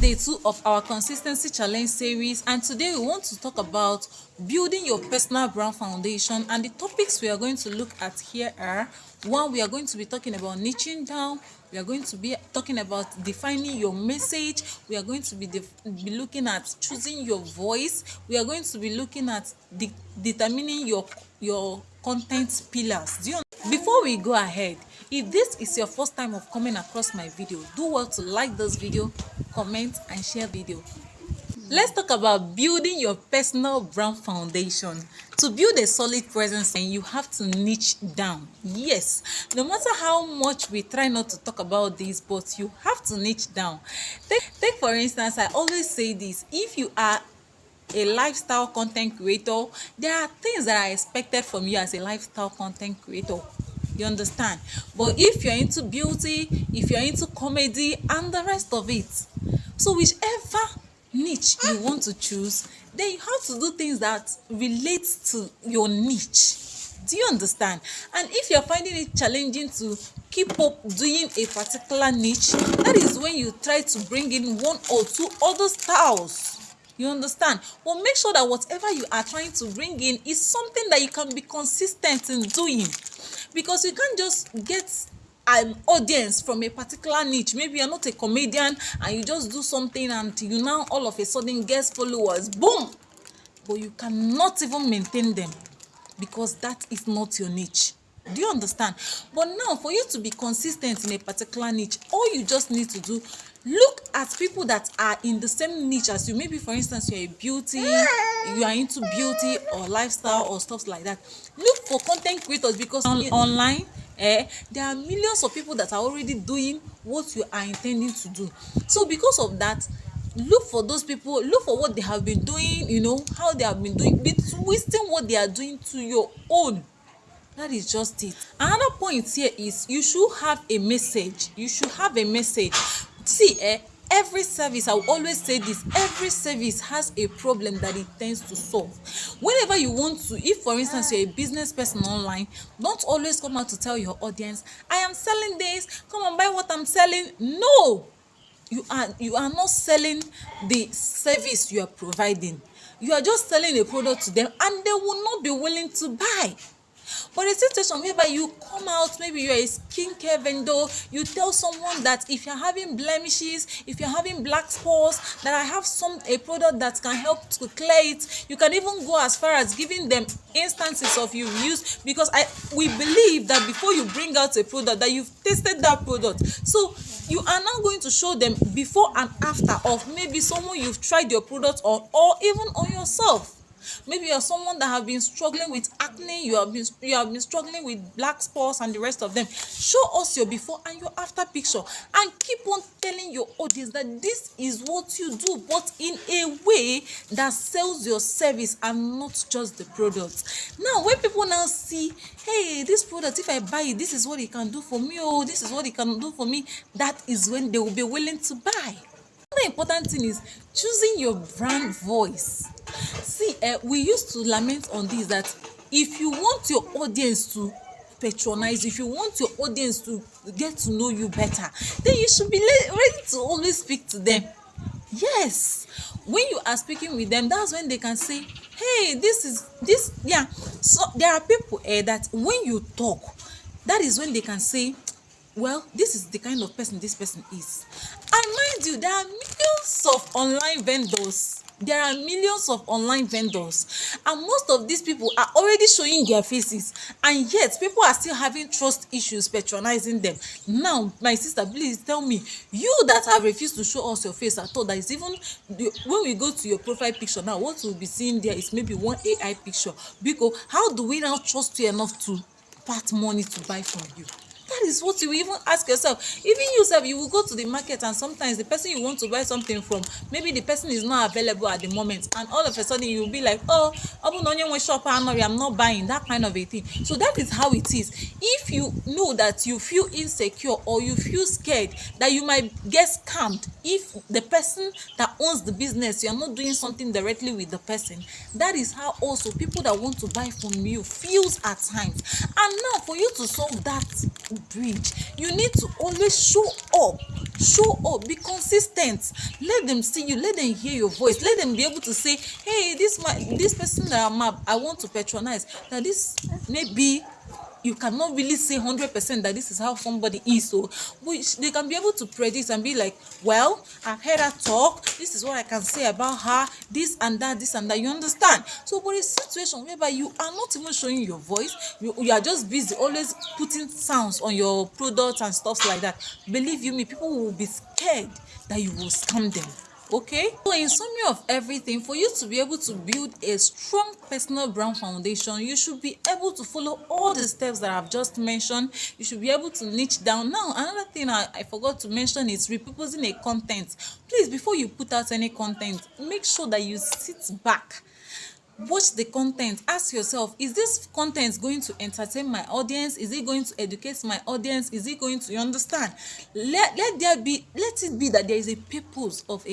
day 2 of our consistency challenge series, and today we want to talk about building your personal brand foundation. And the topics we are going to look at here are: one, we are going to be talking about niching down. We are going to be talking about defining your message. We are going to be looking at choosing your voice. We are going to be looking at determining your content pillars. Before we go ahead, if this is your first time of coming across my video, do well to like this video, comment and share video. Let's talk about building your personal brand foundation. To build a solid presence, and you have to niche down. Yes, no matter how much we try not to talk about this, but you have to niche down. Take for instance, I always say this: if you are a lifestyle content creator, there are things that are expected from you as a lifestyle content creator. You understand? But if you're into beauty, if you're into comedy and the rest of it, so whichever niche you want to choose, then you have to do things that relate to your niche. Do you understand? And if you're finding it challenging to keep up doing a particular niche, that is when you try to bring in one or two other styles. You understand? But make sure that whatever you are trying to bring in is something that you can be consistent in doing, because you can't just get an audience from a particular niche. Maybe you're not a comedian and you just do something and you now all of a sudden get followers, boom, but you cannot even maintain them because that is not your niche. Do you understand? But now, for you to be consistent in a particular niche, all you just need to do, look at people that are in the same niche as you. Maybe for instance, you're a beauty, you are into beauty or lifestyle or stuff like that. Look for content creators, because online there are millions of people that are already doing what you are intending to do. So because of that, look for those people, look for what they have been doing, how they have been doing, be twisting what they are doing to your own. That is just it. Another point here is you should have a message. You should have a message. See, every service, I will always say this, every service has a problem that it tends to solve. Whenever you want to, if for instance you're a business person online, don't always come out to tell your audience, I am selling this, come and buy what I'm selling. No, you are not selling the service you are providing. You are just selling a product to them and they will not be willing to buy. But a situation whereby you come out, maybe you're a skincare vendor, you tell someone that if you're having blemishes, if you're having black spots, that I have a product that can help to clear it. You can even go as far as giving them instances of you use, because we believe that before you bring out a product, that you've tasted that product. So you are now going to show them before and after of maybe someone you've tried your product on, or even on yourself. Maybe you're someone that have been struggling with acne, you have been struggling with black spots and the rest of them. Show us your before and your after picture, and keep on telling your audience that this is what you do, but in a way that sells your service and not just the product. Now, when people now see, hey, this product, if I buy it, this is what it can do for me, oh, this is what it can do for me, that is when they will be willing to buy. Another important thing is choosing your brand voice. See, we used to lament on this, that if you want your audience to patronize, if you want your audience to get to know you better, then you should be ready to always speak to them. Yes, when you are speaking with them, that's when they can say, hey, this. Yeah. So there are people that when you talk, that is when they can say, well, this is the kind of person this person is. And mind you, there are millions of online vendors. And most of these people are already showing their faces, and yet people are still having trust issues patronizing them. Now, my sister, please tell me, you that have refused to show us your face at all, that is even when we go to your profile picture now, what we'll be seeing there is maybe one AI picture. Because how do we now trust you enough to part money to buy from you? That is what you even ask yourself. Even yourself, you will go to the market, and sometimes the person you want to buy something from, maybe the person is not available at the moment, and all of a sudden you will be like, oh, I'm not buying, that kind of a thing. So that is how it is. If you know that you feel insecure or you feel scared that you might get scammed, if the person that owns the business, you're not doing something directly with the person, that is how also people that want to buy from you feels at times. And now, for you to solve that bridge. You need to always show up, be consistent. Let them see you, let them hear your voice, let them be able to say, hey, this person that I want to patronize, that this maybe you cannot really say 100% that this is how somebody is, so which they can be able to predict and be like, well, I've heard her talk, this is what I can say about her, this and that, you understand? So but a situation whereby you are not even showing your voice, you are just busy always putting sounds on your products and stuff like that, believe you me, people will be scared that you will scam them. Okay, so in summary of everything, for you to be able to build a strong personal brand foundation, you should be able to follow all the steps that I've just mentioned. You should be able to niche down. Now, another thing I forgot to mention is repurposing a content. Please, before you put out any content, make sure that you sit back, watch the content, ask yourself, is this content going to entertain my audience? Is it going to educate my audience? Is it going to, you understand? Let it be that there is a purpose of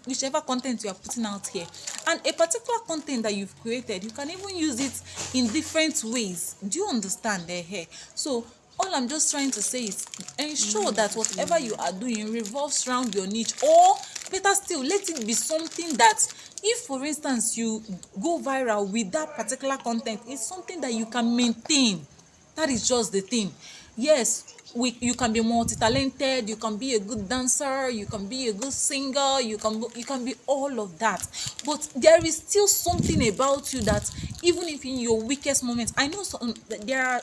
whichever content you are putting out here, and a particular content that you've created, you can even use it in different ways. Do you understand here? So all I'm just trying to say is ensure that whatever you are doing revolves around your niche, or better still, let it be something that, if for instance you go viral with that particular content, it's something that you can maintain. That is just the thing. Yes, you can be multi-talented, you can be a good dancer, you can be a good singer, you can be all of that, but there is still something about you that, even if in your weakest moments, I know there are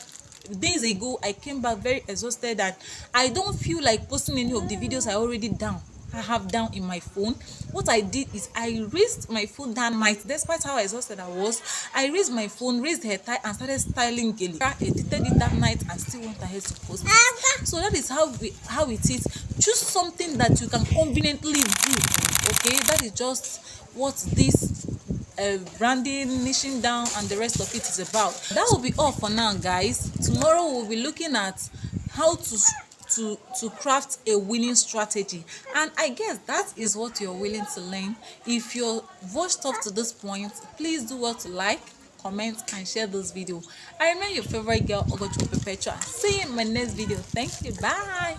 days ago I came back very exhausted and I don't feel like posting any of the videos I have down in my phone. What I did is I raised my phone that night, despite how exhausted I was. I raised my phone, raised her tie, and started styling gaily. I edited it that night and still went ahead to post it. So that is how it is. Choose something that you can conveniently do. Okay, that is just what this branding, niching down, and the rest of it is about. That will be all for now, guys. Tomorrow we'll be looking at how to craft a winning strategy, and I guess that is what you're willing to learn. If you're watched up to this point, please do what to like, comment, and share this video. I remain your favorite girl, Ogochukwu Perpetua. See you in my next video. Thank you. Bye.